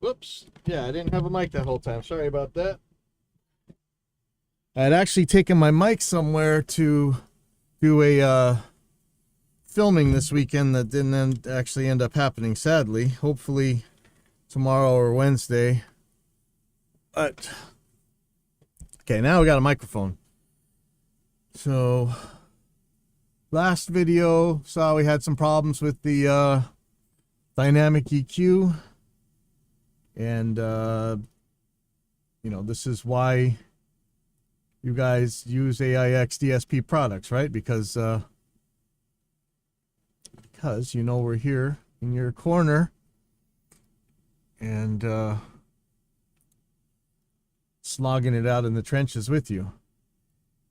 Whoops. Yeah, I didn't have a mic that whole time. Sorry about that. I had actually taken my mic somewhere to do a filming this weekend that didn't actually end up happening, sadly. Hopefully tomorrow or Wednesday. But, okay, now we got a microphone. So, last video, saw we had some problems with the dynamic EQ. And, this is why you guys use aiXdsp products, right? Because we're here in your corner and slogging it out in the trenches with you.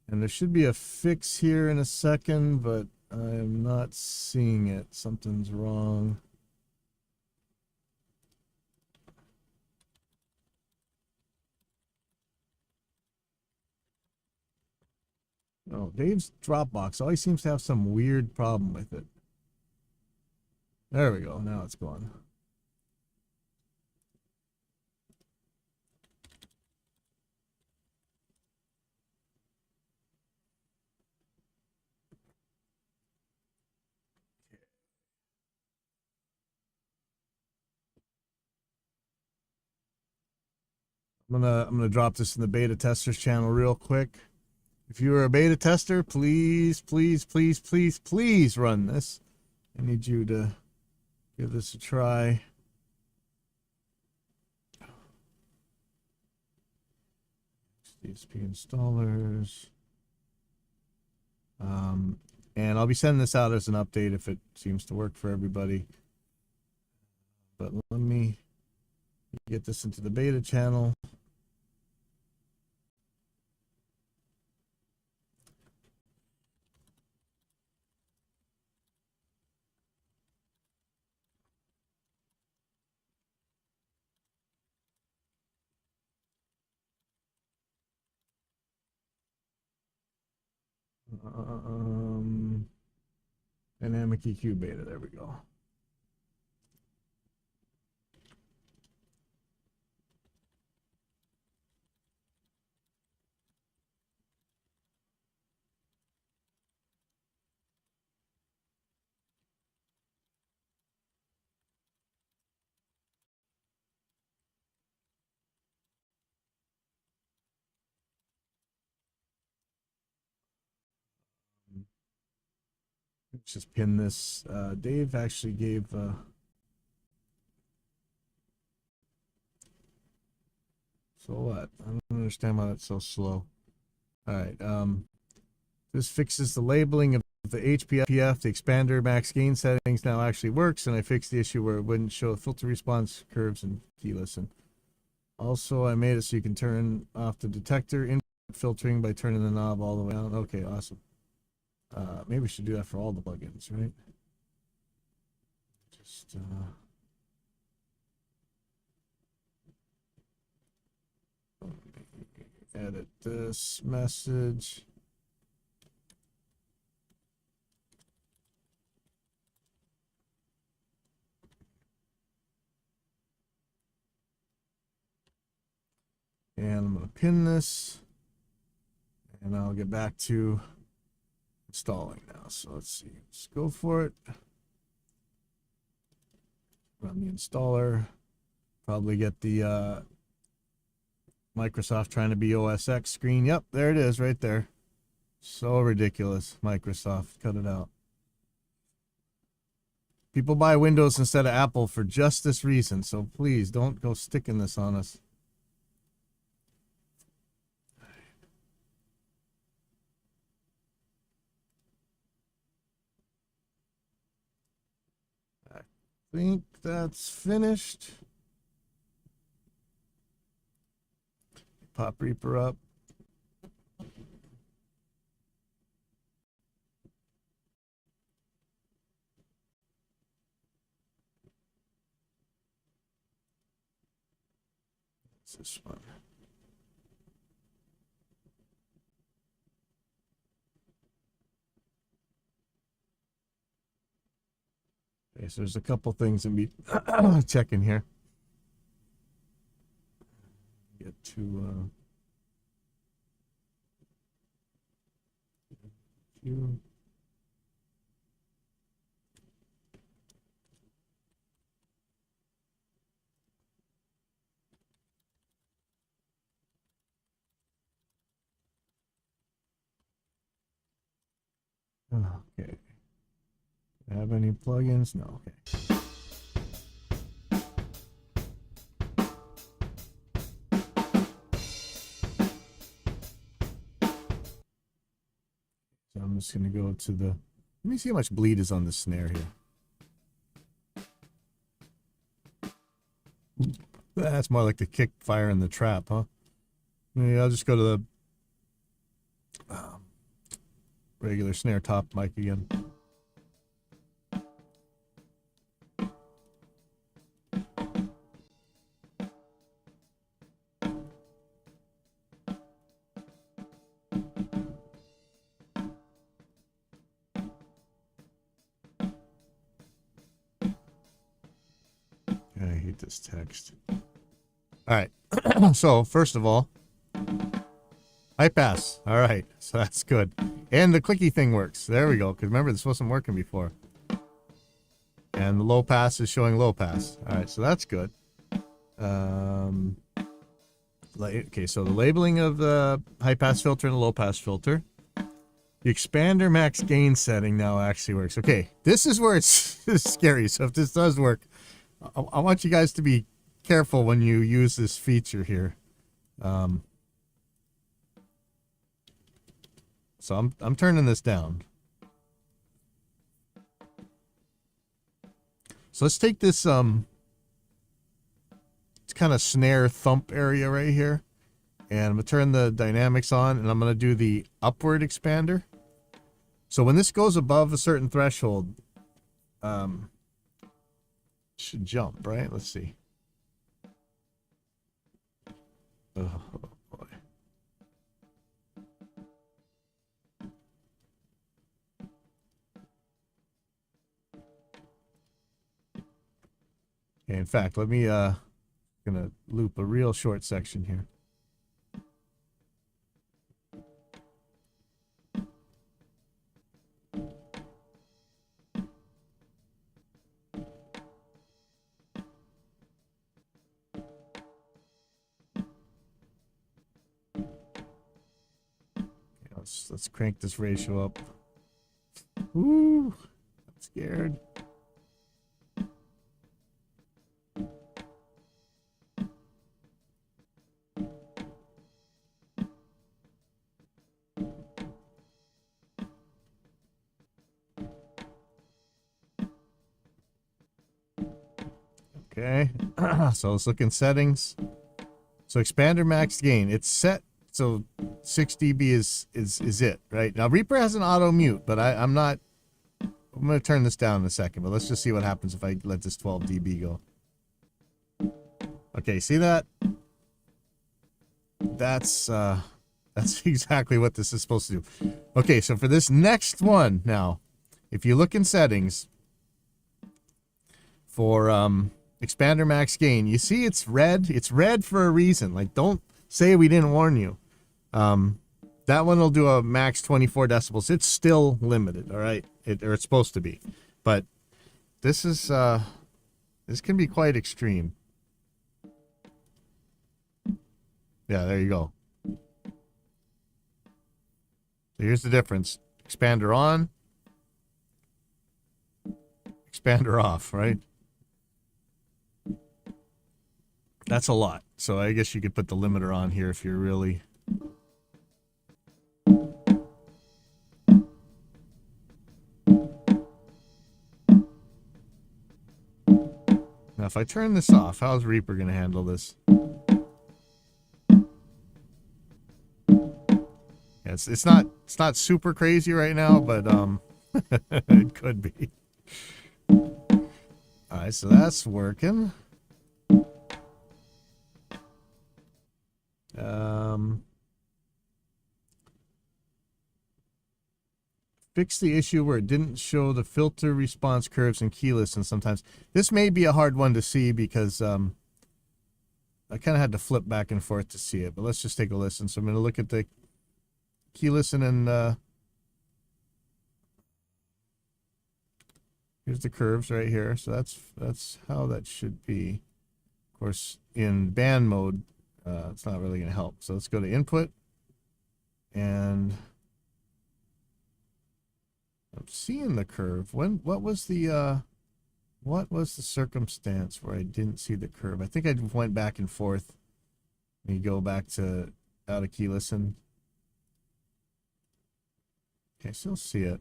And there should be a fix here in a second, but I am not seeing it. Something's wrong. Oh, Dave's Dropbox always seems to have some weird problem with it. There we go. Now it's gone. I'm gonna drop this in the beta testers channel real quick. If you are a beta tester, please, please, please, please, please run this. I need you to give this a try. DSP installers. And I'll be sending this out as an update if it seems to work for everybody. But let me get this into the beta channel. Dynamic EQ beta, there we go. Let's just pin this. Dave actually gave so what? I don't understand why that's so slow. All right. This fixes the labeling of the HPF. The expander max gain settings now actually works, and I fixed the issue where it wouldn't show filter response curves and key listen. Also, I made it so you can turn off the detector input filtering by turning the knob all the way down. Okay, awesome. Maybe we should do that for all the plugins, right? Just edit this message. And I'm going to pin this. And I'll get back to installing now. So let's see. Let's go for it. Run the installer. Probably get the Microsoft trying to be OS X screen. Yep, there it is right there. So ridiculous. Microsoft, cut it out. People buy Windows instead of Apple for just this reason. So please don't go sticking this on us. I think that's finished. Pop Reaper up. It's this one. Okay, so there's a couple things to be checking here. to okay. Have any plugins? No. Okay. So I'm just going to go to the... Let me see how much bleed is on the snare here. That's more like the kick fire in the trap, huh? Maybe I'll just go to the regular snare top mic again. I hate this text. All right. So, first of all, high pass. All right. So that's good. And the clicky thing works. There we go. Because remember, this wasn't working before. And the low pass is showing low pass. All right. So that's good. Okay. So the labeling of the high pass filter and the low pass filter. The expander max gain setting now actually works. Okay. This is where it's scary. So if this does work, I want you guys to be careful when you use this feature here. So I'm turning this down. So let's take this it's kind of snare thump area right here, and I'm gonna turn the dynamics on, and I'm gonna do the upward expander. So when this goes above a certain threshold, it should jump, right? Let's see. Oh boy. Okay, in fact, let me gonna loop a real short section here. Let's crank this ratio up. Woo! I'm scared. Okay. So let's look in settings. So expander max gain. It's set. So 6 dB is it, right? Now Reaper has an auto mute, but I'm not. I'm going to turn this down in a second, but let's just see what happens if I let this 12 dB go. Okay, see that? That's exactly what this is supposed to do. Okay, so for this next one now, if you look in settings for expander max gain, you see it's red. It's red for a reason. Like, don't say we didn't warn you. That one will do a max 24 decibels. It's still limited, all right? Or it's supposed to be. But this is this can be quite extreme. Yeah, there you go. So here's the difference. Expander on, expander off, right? That's a lot. So I guess you could put the limiter on here if you're really... Now if I turn this off, how's Reaper going to handle this? Yeah, it's not super crazy right now, but it could be. Alright, so that's working. Fix the issue where it didn't show the filter response curves and keyless, and sometimes this may be a hard one to see because I kind of had to flip back and forth to see it, but let's just take a listen. So I'm going to look at the key listen, and here's the curves right here. So that's how that should be. Of course, in band mode, it's not really going to help. So let's go to input, and I'm seeing the curve. What was the circumstance where I didn't see the curve? I think I went back and forth. You go back to out of key listen. Okay, still see it.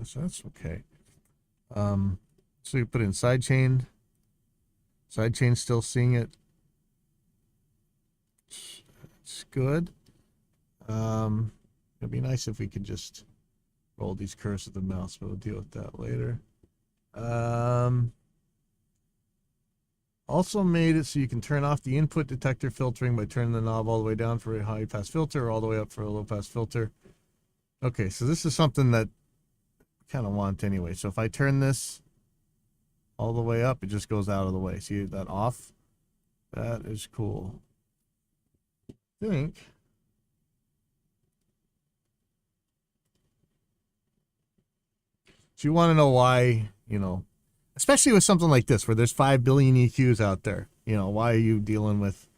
So that's okay. So you put in sidechain. Sidechain still seeing it. It's good. It'd be nice if we could just roll these curves with the mouse, but we'll deal with that later. Also made it so you can turn off the input detector filtering by turning the knob all the way down for a high pass filter or all the way up for a low pass filter. Okay, so this is something that I kind of want anyway. So if I turn this all the way up, it just goes out of the way. See that off? That is cool. I think. So you want to know why, especially with something like this where there's 5 billion EQs out there, why are you dealing with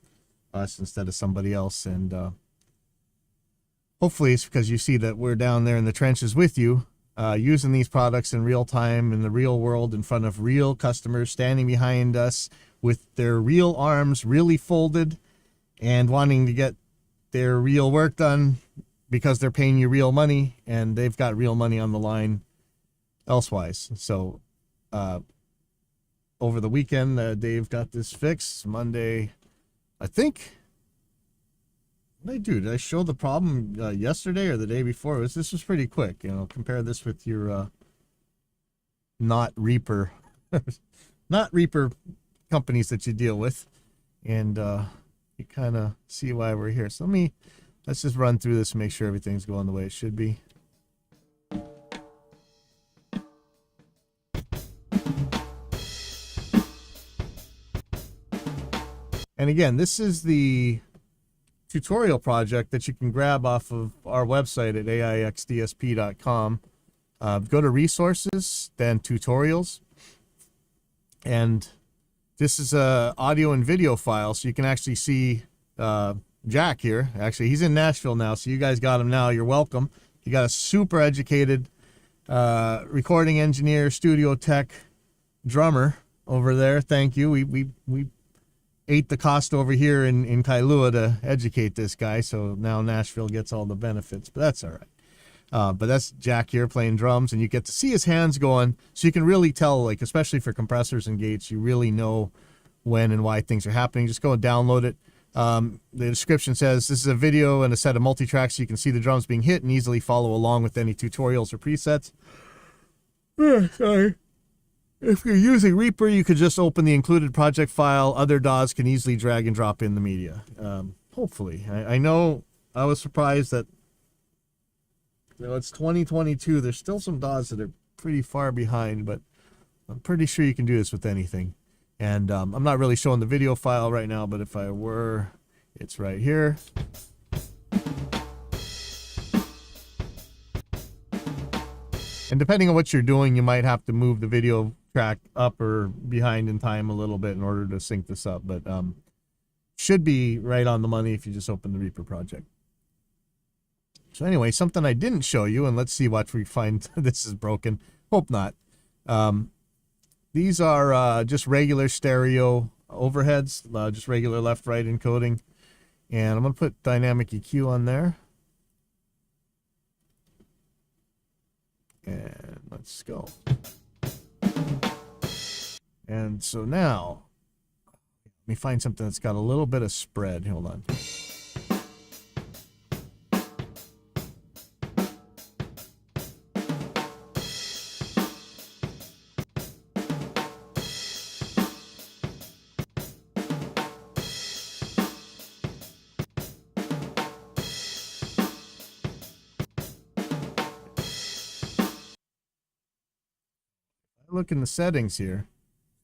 us instead of somebody else? And hopefully it's because you see that we're down there in the trenches with you, using these products in real time, in the real world, in front of real customers, standing behind us with their real arms really folded and wanting to get their real work done because they're paying you real money and they've got real money on the line elsewise. So over the weekend, Dave got this fixed. Monday, I think. Did I show the problem yesterday or the day before? This was pretty quick. Compare this with your not Reaper companies that you deal with, and you kind of see why we're here. So let's just run through this and make sure everything's going the way it should be. And again, this is the tutorial project that you can grab off of our website at aiXdsp.com. Go to resources, then tutorials. And this is a audio and video file, so you can actually see Jack here. Actually, he's in Nashville now, so you guys got him now. You're welcome. You got a super educated recording engineer, studio tech, drummer over there. Thank you. We ate the cost over here in Kailua to educate this guy, so now Nashville gets all the benefits, but that's all right. But that's Jack here playing drums, and you get to see his hands going, so you can really tell, like, especially for compressors and gates, you really know when and why things are happening. Just go and download it. The description says this is a video and a set of multi-tracks, so you can see the drums being hit and easily follow along with any tutorials or presets. Sorry. If you're using Reaper, you could just open the included project file. Other DAWs can easily drag and drop in the media. Hopefully. I know I was surprised that it's 2022. There's still some DAWs that are pretty far behind, but I'm pretty sure you can do this with anything. And I'm not really showing the video file right now, but if I were, it's right here. And depending on what you're doing, you might have to move the video track up or behind in time a little bit in order to sync this up, but should be right on the money if you just open the Reaper project. So anyway, something I didn't show you, and let's see what we find. This is broken. Hope not. These are just regular stereo overheads, just regular left-right encoding, and I'm going to put dynamic EQ on there. And let's go. And so now, let me find something that's got a little bit of spread. Hold on. Look in the settings here.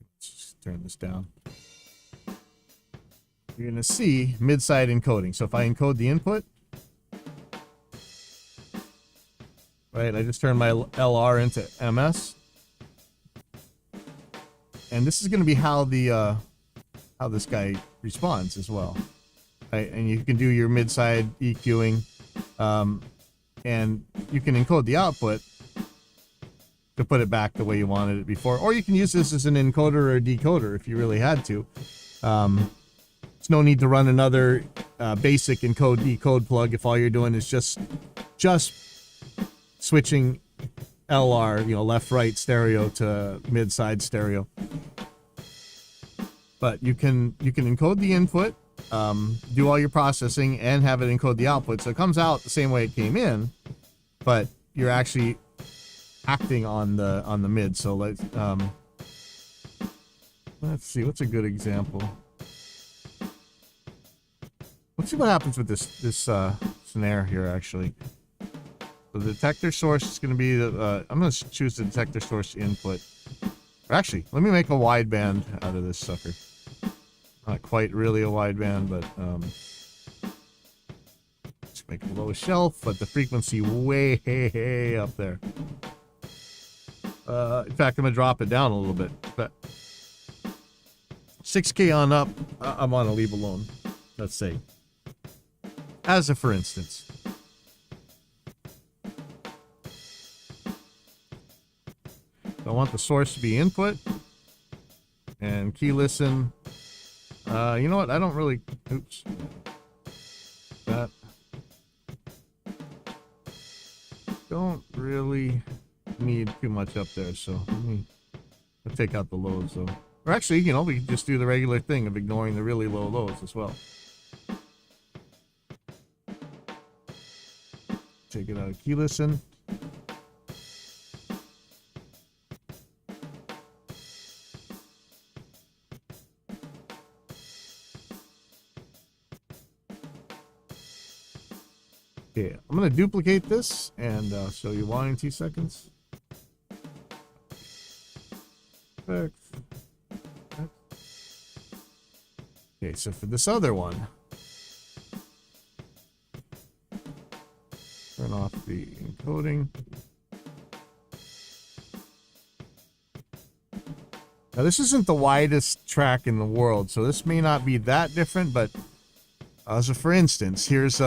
Let's just turn this down. you're going to see mid-side encoding. So if I encode the input, right, I just turned my LR into MS. And this is going to be how the how this guy responds as well. Right? And you can do your mid-side EQing, and you can encode the output to put it back the way you wanted it before. Or you can use this as an encoder or a decoder if you really had to. There's no need to run another basic encode decode plug if all you're doing is just switching LR, you know, left right stereo to mid side stereo. But you can encode the input, do all your processing, and have it encode the output, so it comes out the same way it came in, but you're actually acting on the mid. So let's see, what's a good example. Let's see what happens with this snare here, actually. So the detector source is going to be the, I'm going to choose the detector source input. Or actually, let me make a wideband out of this sucker. Not quite really a wideband, but let's make a low shelf, but the frequency way up there. In fact, I'm going to drop it down a little bit. But 6K on up, I'm on a leave alone, let's say. As a for instance. I want the source to be input. And key listen. You know what? I don't really... Oops. That. Don't really need too much up there, so I'll take out the lows, though. Or actually, you know, we can just do the regular thing of ignoring the really low lows as well. Take it out of key listen. Okay, I'm going to duplicate this and show you why in 2 seconds. Perfect. Okay, so for this other one, turn off the encoding. Now this isn't the widest track in the world, so this may not be that different, but as a for instance, here's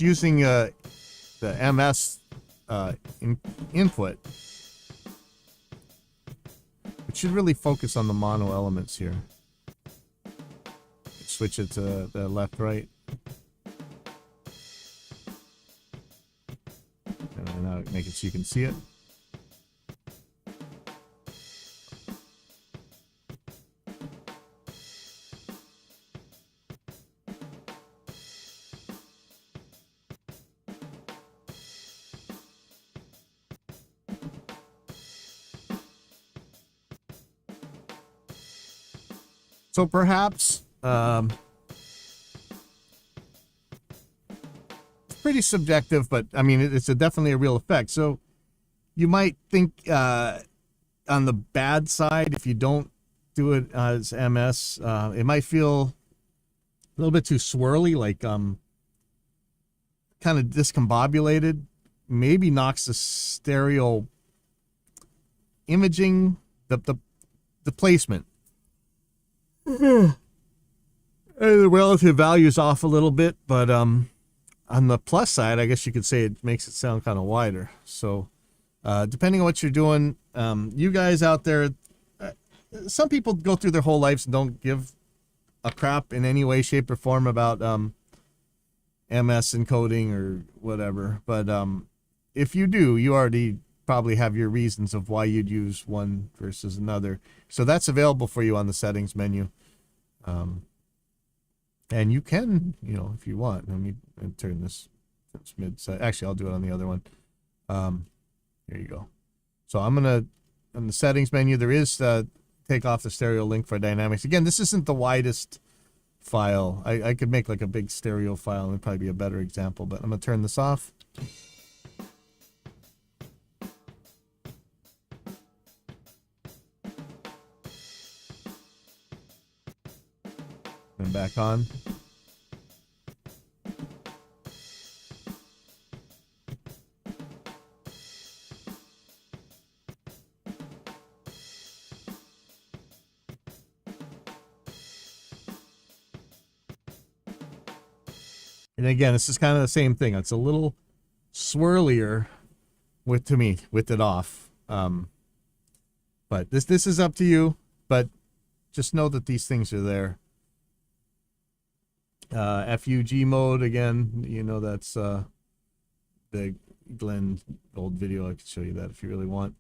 using the MS input. It should really focus on the mono elements here. Switch it to the left right. And now make it so you can see it. So perhaps it's pretty subjective, but I mean it's definitely a real effect. So you might think on the bad side, if you don't do it as MS, it might feel a little bit too swirly, like kind of discombobulated. Maybe knocks the stereo imaging, the placement. The relative value is off a little bit, but on the plus side, I guess you could say it makes it sound kind of wider. So depending on what you're doing, you guys out there, some people go through their whole lives and don't give a crap in any way, shape, or form about MS encoding or whatever. But if you do, you already probably have your reasons of why you'd use one versus another. So that's available for you on the settings menu. And you can, you know, if you want, let me turn this mid side. Actually, I'll do it on the other one. Here you go. So I'm going to, on the settings menu, there is take off the stereo link for dynamics. Again, this isn't the widest file. I could make like a big stereo file and it'd probably be a better example, but I'm going to turn this off. And back on. And again, this is kind of the same thing. It's a little swirlier with it off. But this is up to you. But just know that these things are there. FUG mode again. You know that's the Glenn old video. I could show you that if you really want.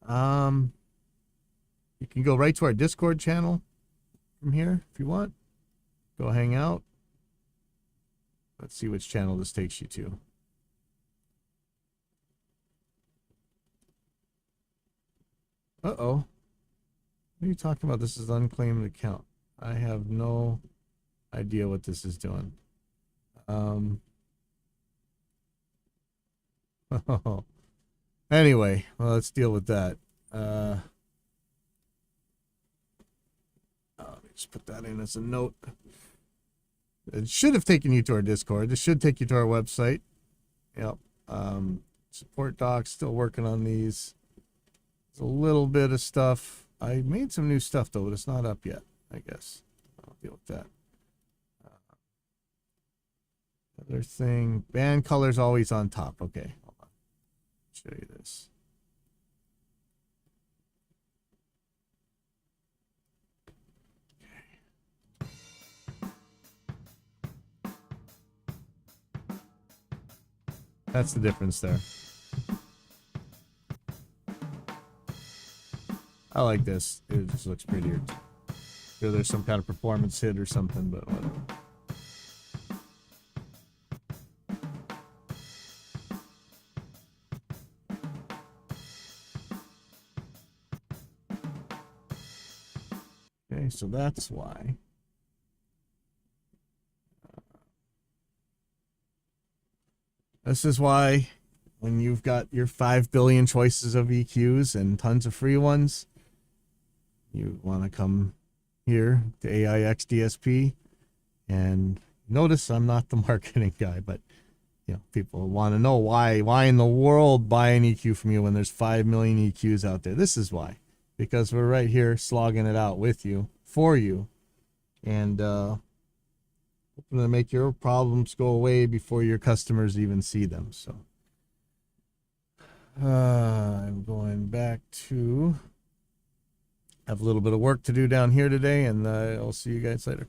You can go right to our Discord channel from here if you want. Go hang out. Let's see which channel this takes you to. Uh-oh. What are you talking about? This is an unclaimed account. I have no idea what this is doing. Anyway, well, let's deal with that. Let me just put that in as a note. It should have taken you to our Discord. This should take you to our website. Yep. Support docs, still working on these. There's a little bit of stuff. I made some new stuff, though, but it's not up yet, I guess. I'll deal with that. Other thing. Band color's always on top. Okay, hold on. Show you this. That's the difference there. I like this. It just looks prettier. Sure, there's some kind of performance hit or something, but whatever. Okay, so that's why. This is why when you've got your 5 billion choices of EQs and tons of free ones, you want to come here to aiXdsp. And notice I'm not the marketing guy, but you know, people want to know why in the world buy an EQ from you when there's 5 million EQs out there. This is why. Because we're right here slogging it out with you, for you, and hoping to make your problems go away before your customers even see them. So I'm going back to have a little bit of work to do down here today, and I'll see you guys later.